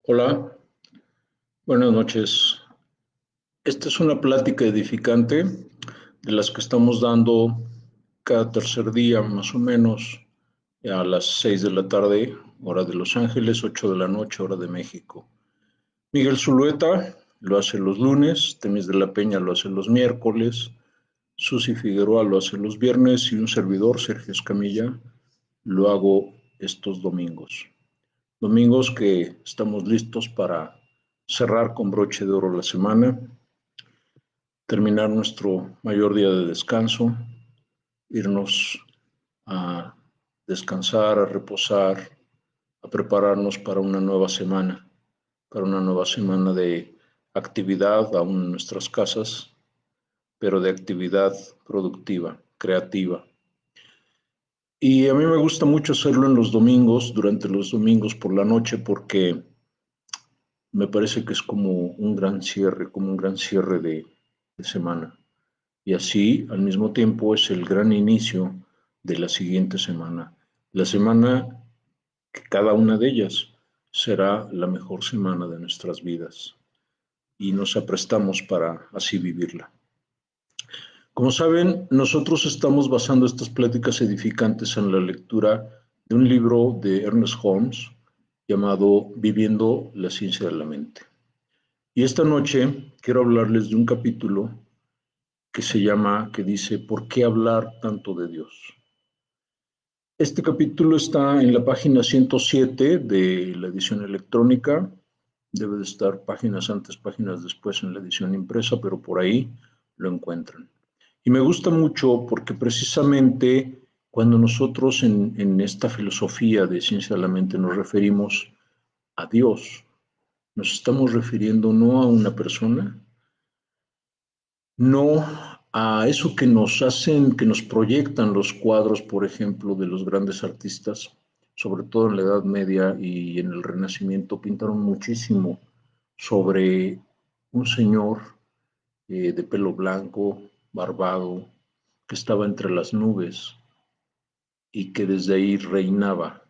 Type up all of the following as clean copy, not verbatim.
Hola, buenas noches. Esta es una plática edificante de las que estamos dando cada tercer día, más o menos, a las 6 de la tarde, hora de Los Ángeles, 8 de la noche, hora de México. Miguel Zulueta lo hace los lunes, Temis de la Peña lo hace los miércoles, Susi Figueroa lo hace los viernes y un servidor, Sergio Escamilla, lo hago estos domingos. Domingos que estamos listos para cerrar con broche de oro la semana, terminar nuestro mayor día de descanso, irnos a descansar, a reposar, a prepararnos para una nueva semana de actividad aún en nuestras casas, pero de actividad productiva, creativa. Y a mí me gusta mucho hacerlo en los domingos, durante los domingos por la noche, porque me parece que es como un gran cierre, de semana. Y así, al mismo tiempo, es el gran inicio de la siguiente semana. La semana que cada una de ellas será la mejor semana de nuestras vidas y nos aprestamos para así vivirla. Como saben, nosotros estamos basando estas pláticas edificantes en la lectura de un libro de Ernest Holmes llamado Viviendo la ciencia de la mente. Y esta noche quiero hablarles de un capítulo que dice, ¿por qué hablar tanto de Dios? Este capítulo está en la página 107 de la edición electrónica. Debe de estar páginas antes, páginas después en la edición impresa, pero por ahí lo encuentran. Y me gusta mucho porque precisamente cuando nosotros en esta filosofía de ciencia de la mente nos referimos a Dios, nos estamos refiriendo no a una persona, no a eso que nos hacen, que nos proyectan los cuadros, por ejemplo, de los grandes artistas, sobre todo en la Edad Media y en el Renacimiento, pintaron muchísimo sobre un señor de pelo blanco, barbado, que estaba entre las nubes y que desde ahí reinaba,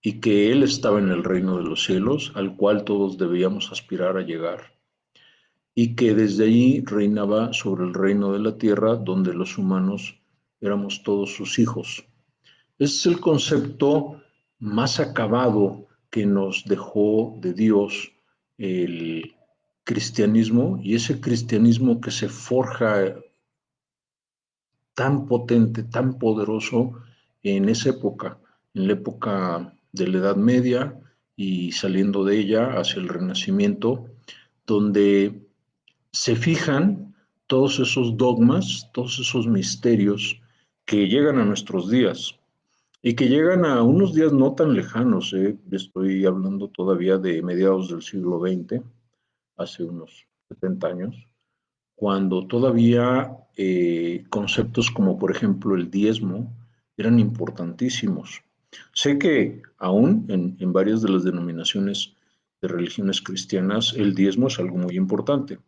y que él estaba en el reino de los cielos, al cual todos debíamos aspirar a llegar y que desde allí reinaba sobre el reino de la tierra, donde los humanos éramos todos sus hijos. Ese es el concepto más acabado que nos dejó de Dios el cristianismo, y ese cristianismo que se forja tan potente, tan poderoso en esa época, en la época de la Edad Media y saliendo de ella hacia el Renacimiento, donde se fijan todos esos dogmas, todos esos misterios que llegan a nuestros días y que llegan a unos días no tan lejanos. Estoy hablando todavía de mediados del siglo XX, hace unos 70 años, cuando todavía conceptos como por ejemplo el diezmo eran importantísimos. Sé que aún en varias de las denominaciones de religiones cristianas el diezmo es algo muy importante,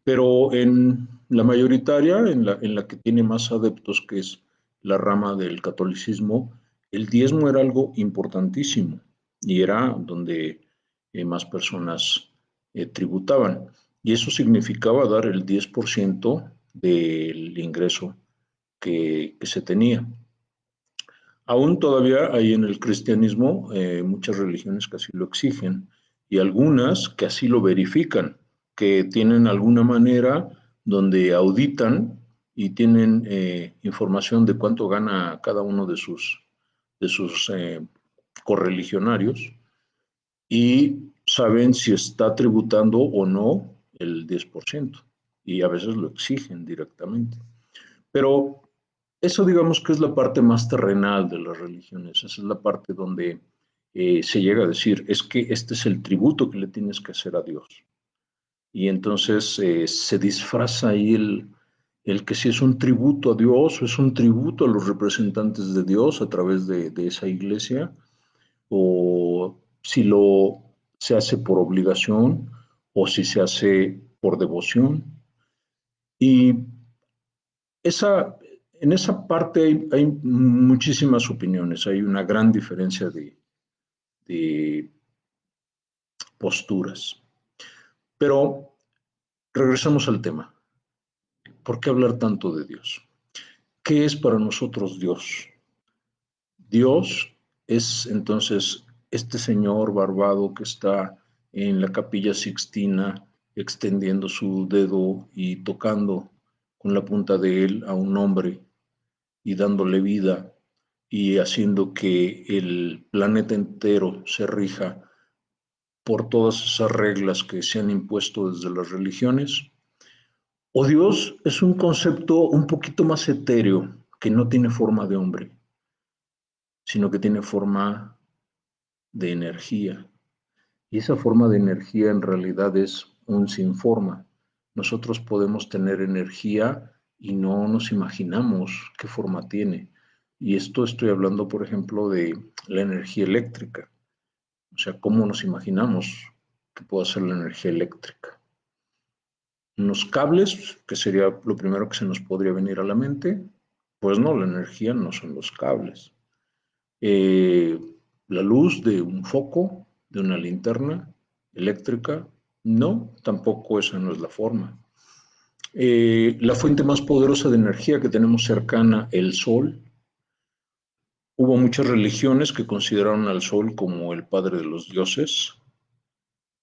pero en la mayoritaria, en la que tiene más adeptos, que es la rama del catolicismo, el diezmo era algo importantísimo y era donde más personas tributaban. Y eso significaba dar el 10% del ingreso que se tenía. Aún todavía hay en el cristianismo muchas religiones que así lo exigen y algunas que así lo verifican, que tienen alguna manera donde auditan y tienen información de cuánto gana cada uno de sus correligionarios y saben si está tributando o no el 10%, y a veces lo exigen directamente. Pero eso digamos que es la parte más terrenal de las religiones, esa es la parte donde se llega a decir, es que este es el tributo que le tienes que hacer a Dios. Y entonces se disfraza ahí el que si es un tributo a Dios o es un tributo a los representantes de Dios a través de esa iglesia, o si lo se hace por obligación o si se hace por devoción. Y esa, en esa parte hay muchísimas opiniones, hay una gran diferencia de posturas. Pero regresamos al tema. ¿Por qué hablar tanto de Dios? ¿Qué es para nosotros Dios? Dios es entonces este señor barbado que está en la Capilla Sixtina extendiendo su dedo y tocando con la punta de él a un hombre y dándole vida y haciendo que el planeta entero se rija por todas esas reglas que se han impuesto desde las religiones. O Dios es un concepto un poquito más etéreo que no tiene forma de hombre, sino que tiene forma de energía. Y esa forma de energía en realidad es un sin forma. Nosotros podemos tener energía y no nos imaginamos qué forma tiene. Y esto estoy hablando, por ejemplo, de la energía eléctrica. O sea, ¿cómo nos imaginamos que puede ser la energía eléctrica? Unos cables, que sería lo primero que se nos podría venir a la mente. Pues no, la energía no son los cables. Eh, la luz de un foco, de una linterna eléctrica, no, tampoco esa no es la forma. La fuente más poderosa de energía que tenemos cercana, el sol. Hubo muchas religiones que consideraron al sol como el padre de los dioses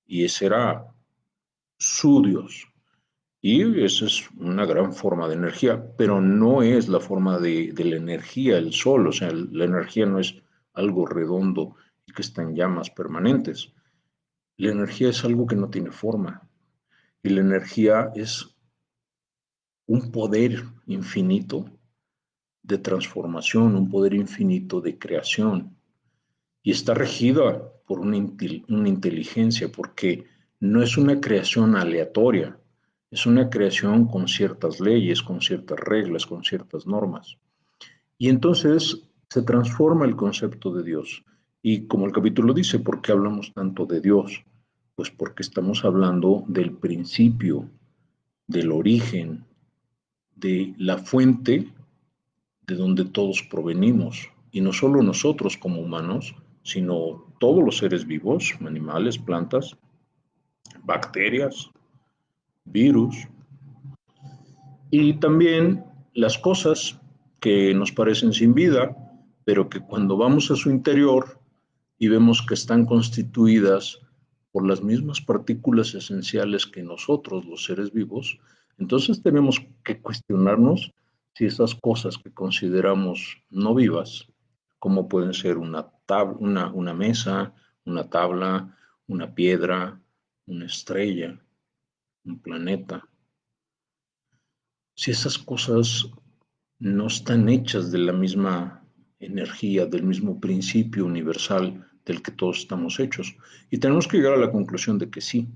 y ese era su dios. Y esa es una gran forma de energía, pero no es la forma de la energía, el sol. O sea, la energía no es algo redondo y que está en llamas permanentes. La energía es algo que no tiene forma. Y la energía es un poder infinito de transformación, un poder infinito de creación. Y está regida por una inteligencia, porque no es una creación aleatoria, es una creación con ciertas leyes, con ciertas reglas, con ciertas normas. Y entonces se transforma el concepto de Dios. Y como el capítulo dice, ¿por qué hablamos tanto de Dios? Pues porque estamos hablando del principio, del origen, de la fuente de donde todos provenimos. Y no solo nosotros como humanos, sino todos los seres vivos, animales, plantas, bacterias, virus, y también las cosas que nos parecen sin vida, pero que cuando vamos a su interior y vemos que están constituidas por las mismas partículas esenciales que nosotros, los seres vivos, entonces tenemos que cuestionarnos si esas cosas que consideramos no vivas, como pueden ser una mesa, una tabla, una piedra, una estrella, un planeta, si esas cosas no están hechas de la misma energía, del mismo principio universal del que todos estamos hechos. Y tenemos que llegar a la conclusión de que sí,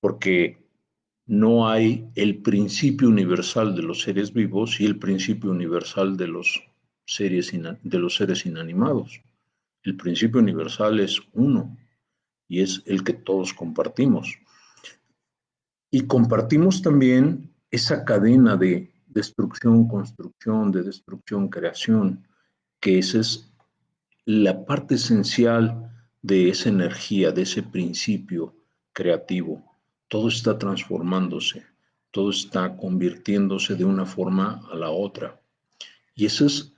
porque no hay el principio universal de los seres vivos y el principio universal de los seres inanimados. El principio universal es uno y es el que todos compartimos. Y compartimos también esa cadena de destrucción, construcción, de destrucción, creación, que esa es la parte esencial de esa energía, de ese principio creativo. Todo está transformándose, todo está convirtiéndose de una forma a la otra. Y ese es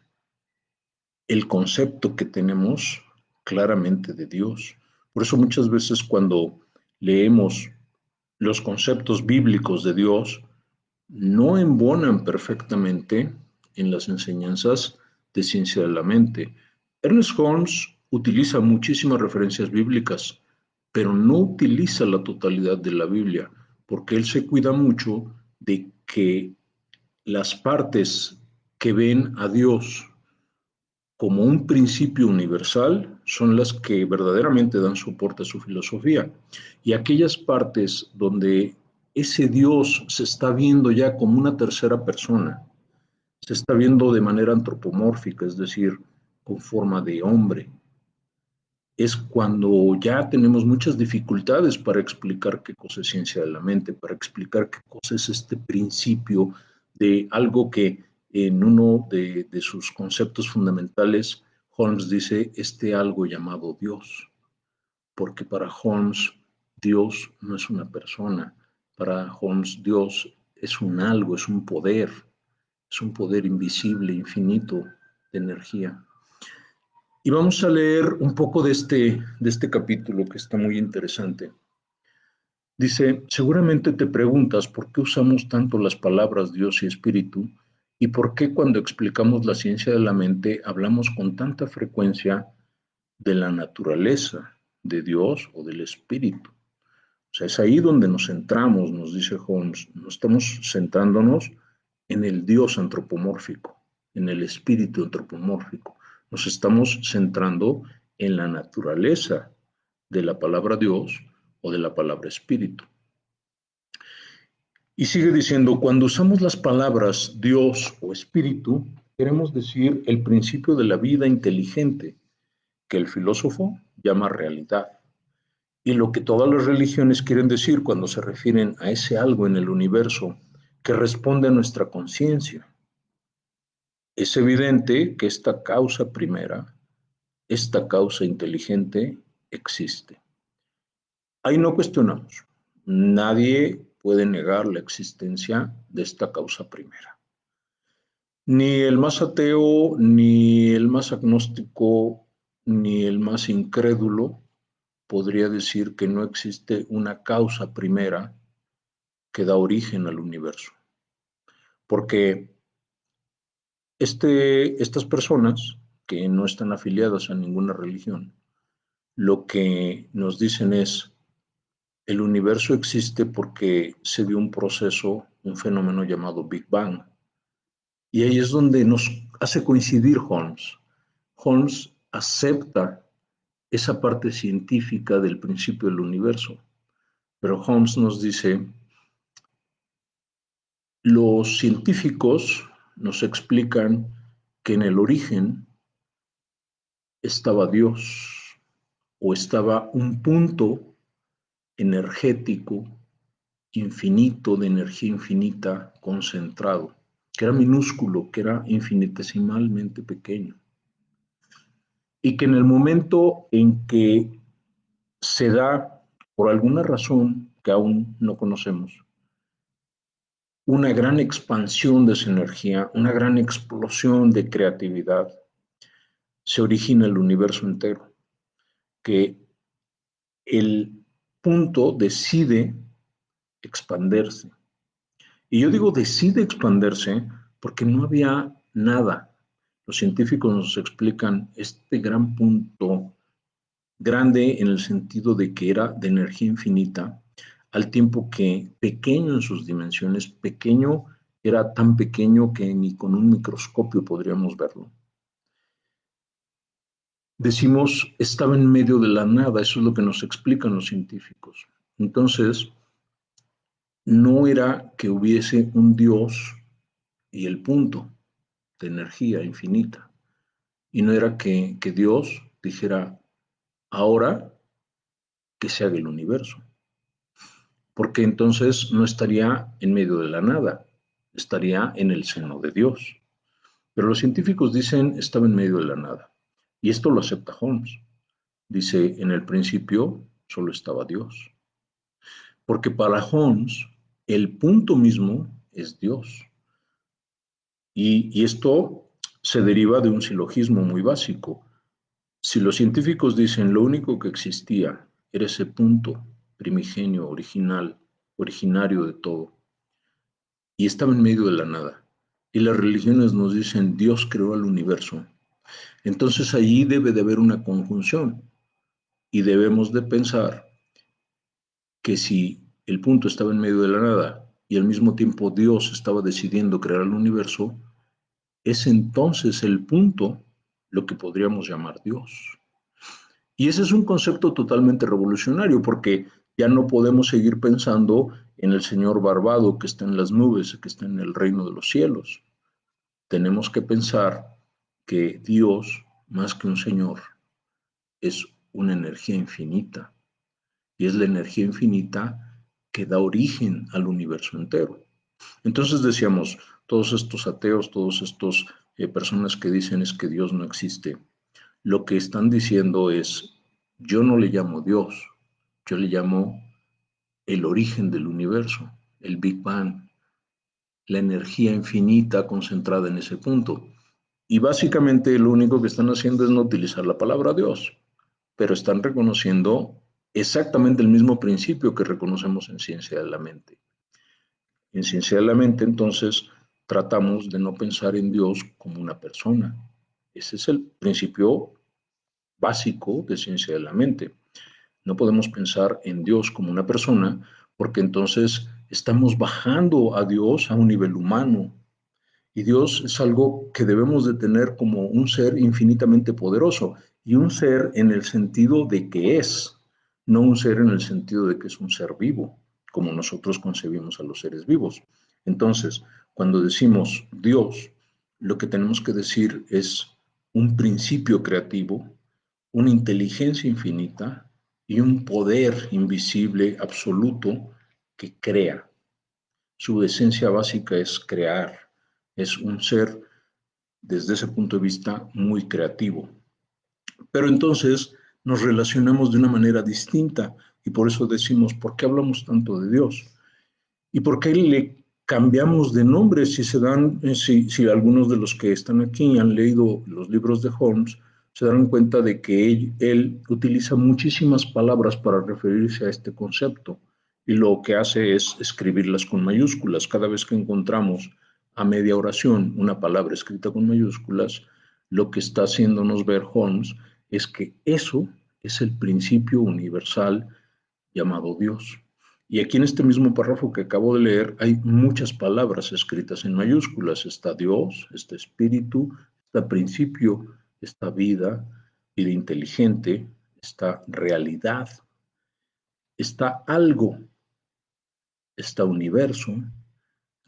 el concepto que tenemos claramente de Dios. Por eso muchas veces cuando leemos los conceptos bíblicos de Dios, no embonan perfectamente en las enseñanzas de ciencia de la mente. Ernest Holmes utiliza muchísimas referencias bíblicas, pero no utiliza la totalidad de la Biblia, porque él se cuida mucho de que las partes que ven a Dios como un principio universal son las que verdaderamente dan soporte a su filosofía. Y aquellas partes donde ese Dios se está viendo ya como una tercera persona, se está viendo de manera antropomórfica, es decir, con forma de hombre, es cuando ya tenemos muchas dificultades para explicar qué cosa es ciencia de la mente, para explicar qué cosa es este principio de algo que en uno de sus conceptos fundamentales, Holmes dice este algo llamado Dios, porque para Holmes Dios no es una persona. Para Holmes, Dios es un algo, es un poder invisible, infinito de energía. Y vamos a leer un poco de este capítulo que está muy interesante. Dice, seguramente te preguntas por qué usamos tanto las palabras Dios y Espíritu y por qué cuando explicamos la ciencia de la mente hablamos con tanta frecuencia de la naturaleza de Dios o del Espíritu. O sea, es ahí donde nos centramos, nos dice Holmes, no estamos centrándonos en el Dios antropomórfico, en el Espíritu antropomórfico. Nos estamos centrando en la naturaleza de la palabra Dios o de la palabra Espíritu. Y sigue diciendo, cuando usamos las palabras Dios o Espíritu, queremos decir el principio de la vida inteligente, que el filósofo llama realidad. Y lo que todas las religiones quieren decir cuando se refieren a ese algo en el universo que responde a nuestra conciencia. Es evidente que esta causa primera, esta causa inteligente, existe. Ahí no cuestionamos. Nadie puede negar la existencia de esta causa primera. Ni el más ateo, ni el más agnóstico, ni el más incrédulo podría decir que no existe una causa primera que da origen al universo. Porque estas personas que no están afiliadas a ninguna religión, lo que nos dicen es, el universo existe porque se dio un proceso, un fenómeno llamado Big Bang. Y ahí es donde nos hace coincidir Holmes. Holmes acepta esa parte científica del principio del universo, pero Holmes nos dice, los científicos nos explican que en el origen estaba Dios o estaba un punto energético infinito, de energía infinita, concentrado, que era minúsculo, que era infinitesimalmente pequeño. Y que en el momento en que se da, por alguna razón que aún no conocemos, una gran expansión de esa energía, una gran explosión de creatividad, se origina el universo entero, que el punto decide expandirse. Y yo digo decide expandirse porque no había nada. Los científicos nos explican este gran punto, grande en el sentido de que era de energía infinita, al tiempo que pequeño en sus dimensiones, pequeño era tan pequeño que ni con un microscopio podríamos verlo. Decimos, estaba en medio de la nada, eso es lo que nos explican los científicos. Entonces, no era que hubiese un Dios y el punto de energía infinita, y no era que Dios dijera, ahora que se haga el universo, porque entonces no estaría en medio de la nada, estaría en el seno de Dios. Pero los científicos dicen, estaba en medio de la nada, y esto lo acepta Holmes. Dice, en el principio solo estaba Dios. Porque para Holmes, el punto mismo es Dios. Y esto se deriva de un silogismo muy básico. Si los científicos dicen lo único que existía era ese punto primigenio, original, originario de todo, y estaba en medio de la nada, y las religiones nos dicen Dios creó el universo, entonces allí debe de haber una conjunción. Y debemos de pensar que si el punto estaba en medio de la nada y al mismo tiempo Dios estaba decidiendo crear el universo, es entonces el punto lo que podríamos llamar Dios. Y ese es un concepto totalmente revolucionario porque ya no podemos seguir pensando en el Señor barbado que está en las nubes, que está en el reino de los cielos. Tenemos que pensar que Dios, más que un Señor, es una energía infinita. Y es la energía infinita que da origen al universo entero. Entonces decíamos, todos estos ateos, todos estos personas que dicen es que Dios no existe, lo que están diciendo es, yo no le llamo Dios, yo le llamo el origen del universo, el Big Bang, la energía infinita concentrada en ese punto. Y básicamente lo único que están haciendo es no utilizar la palabra Dios, pero están reconociendo exactamente el mismo principio que reconocemos en ciencia de la mente. En ciencia de la mente, entonces, tratamos de no pensar en Dios como una persona. Ese es el principio básico de ciencia de la mente. No podemos pensar en Dios como una persona porque entonces estamos bajando a Dios a un nivel humano. Y Dios es algo que debemos de tener como un ser infinitamente poderoso y un ser en el sentido de que es, no un ser en el sentido de que es un ser vivo, como nosotros concebimos a los seres vivos. Entonces, cuando decimos Dios, lo que tenemos que decir es un principio creativo, una inteligencia infinita y un poder invisible absoluto que crea. Su esencia básica es crear, es un ser desde ese punto de vista muy creativo. Pero entonces nos relacionamos de una manera distinta y por eso decimos, ¿por qué hablamos tanto de Dios? ¿Y por qué le cambiamos de nombre? Si se dan, si algunos de los que están aquí han leído los libros de Holmes, se darán cuenta de que él utiliza muchísimas palabras para referirse a este concepto y lo que hace es escribirlas con mayúsculas. Cada vez que encontramos a media oración una palabra escrita con mayúsculas, lo que está haciéndonos ver Holmes es que eso es el principio universal llamado Dios. Y aquí en este mismo párrafo que acabo de leer hay muchas palabras escritas en mayúsculas. Está Dios, está Espíritu, está principio, está vida, vida inteligente, está realidad, está algo, está universo,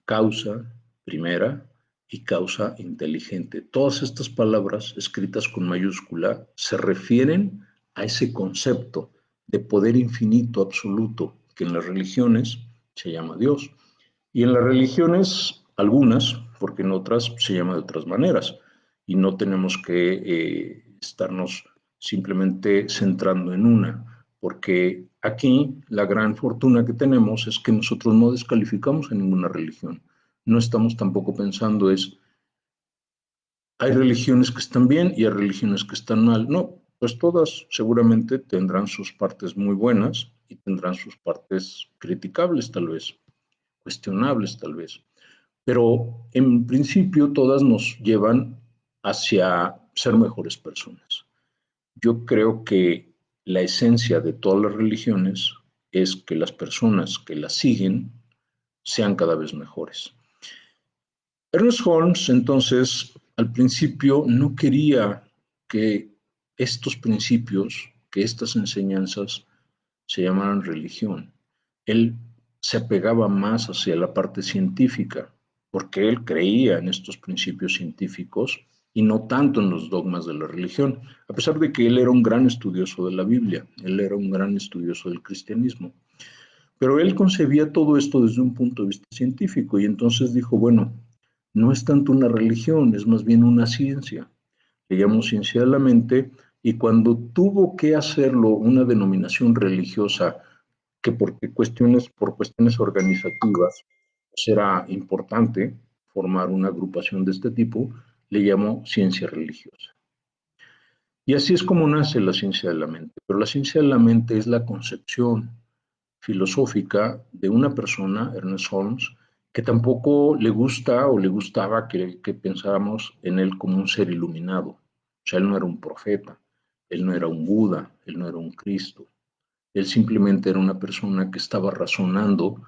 causa primera y causa inteligente. Todas estas palabras escritas con mayúscula se refieren a ese concepto de poder infinito absoluto que en las religiones se llama Dios. Y en las religiones, algunas, porque en otras se llama de otras maneras, y no tenemos que estarnos simplemente centrando en una, porque aquí la gran fortuna que tenemos es que nosotros no descalificamos a ninguna religión. No estamos tampoco pensando es, hay religiones que están bien y hay religiones que están mal. No, pues todas seguramente tendrán sus partes muy buenas y tendrán sus partes criticables tal vez, cuestionables tal vez. Pero en principio todas nos llevan hacia ser mejores personas. Yo creo que la esencia de todas las religiones es que las personas que las siguen sean cada vez mejores. Ernest Holmes, entonces, al principio no quería que estos principios, que estas enseñanzas se llamaran religión. Él se apegaba más hacia la parte científica, porque él creía en estos principios científicos y no tanto en los dogmas de la religión, a pesar de que él era un gran estudioso de la Biblia, él era un gran estudioso del cristianismo. Pero él concebía todo esto desde un punto de vista científico y entonces dijo, bueno, no es tanto una religión, es más bien una ciencia. Le llamó ciencia de la mente y cuando tuvo que hacerlo una denominación religiosa que por cuestiones organizativas será importante formar una agrupación de este tipo, le llamó ciencia religiosa. Y así es como nace la ciencia de la mente. Pero la ciencia de la mente es la concepción filosófica de una persona, Ernest Holmes, que tampoco le gusta o le gustaba que pensáramos en él como un ser iluminado. O sea, él no era un profeta, él no era un Buda, él no era un Cristo. Él simplemente era una persona que estaba razonando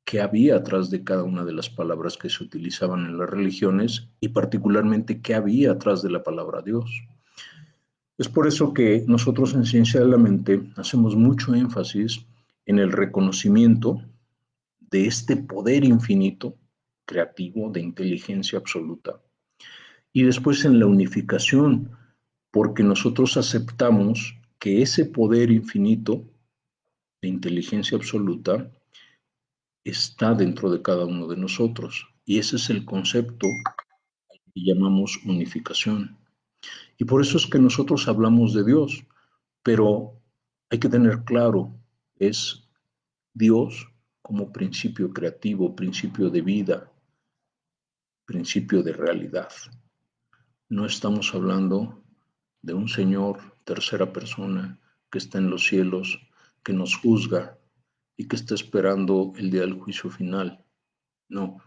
qué había atrás de cada una de las palabras que se utilizaban en las religiones y particularmente qué había atrás de la palabra Dios. Es por eso que nosotros en Ciencia de la Mente hacemos mucho énfasis en el reconocimiento de este poder infinito, creativo, de inteligencia absoluta, y después en la unificación, porque nosotros aceptamos que ese poder infinito de inteligencia absoluta está dentro de cada uno de nosotros. Y ese es el concepto que llamamos unificación. Y por eso es que nosotros hablamos de Dios, pero hay que tener claro, es Dios como principio creativo, principio de vida, principio de realidad. No estamos hablando de un Señor, tercera persona, que está en los cielos, que nos juzga y que está esperando el día del juicio final. No,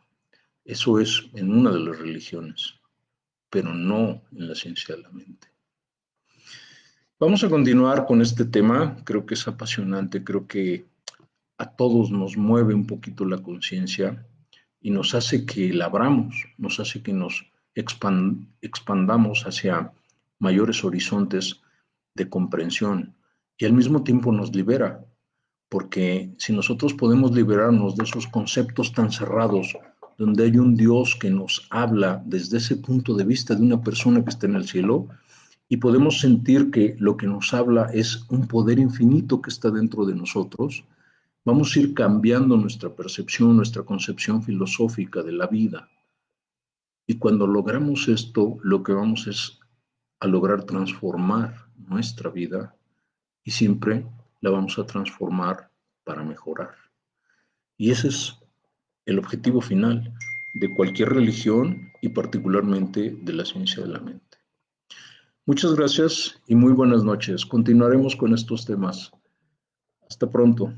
eso es en una de las religiones, pero no en la ciencia de la mente. Vamos a continuar con este tema, creo que es apasionante, creo que a todos nos mueve un poquito la conciencia y nos hace que la abramos, nos hace que nos expandamos hacia mayores horizontes de comprensión y al mismo tiempo nos libera, porque si nosotros podemos liberarnos de esos conceptos tan cerrados, donde hay un Dios que nos habla desde ese punto de vista de una persona que está en el cielo, y podemos sentir que lo que nos habla es un poder infinito que está dentro de nosotros, vamos a ir cambiando nuestra percepción, nuestra concepción filosófica de la vida. Y cuando logramos esto, lo que vamos es a lograr transformar nuestra vida y siempre la vamos a transformar para mejorar. Y ese es el objetivo final de cualquier religión y particularmente de la ciencia de la mente. Muchas gracias y muy buenas noches. Continuaremos con estos temas. Hasta pronto.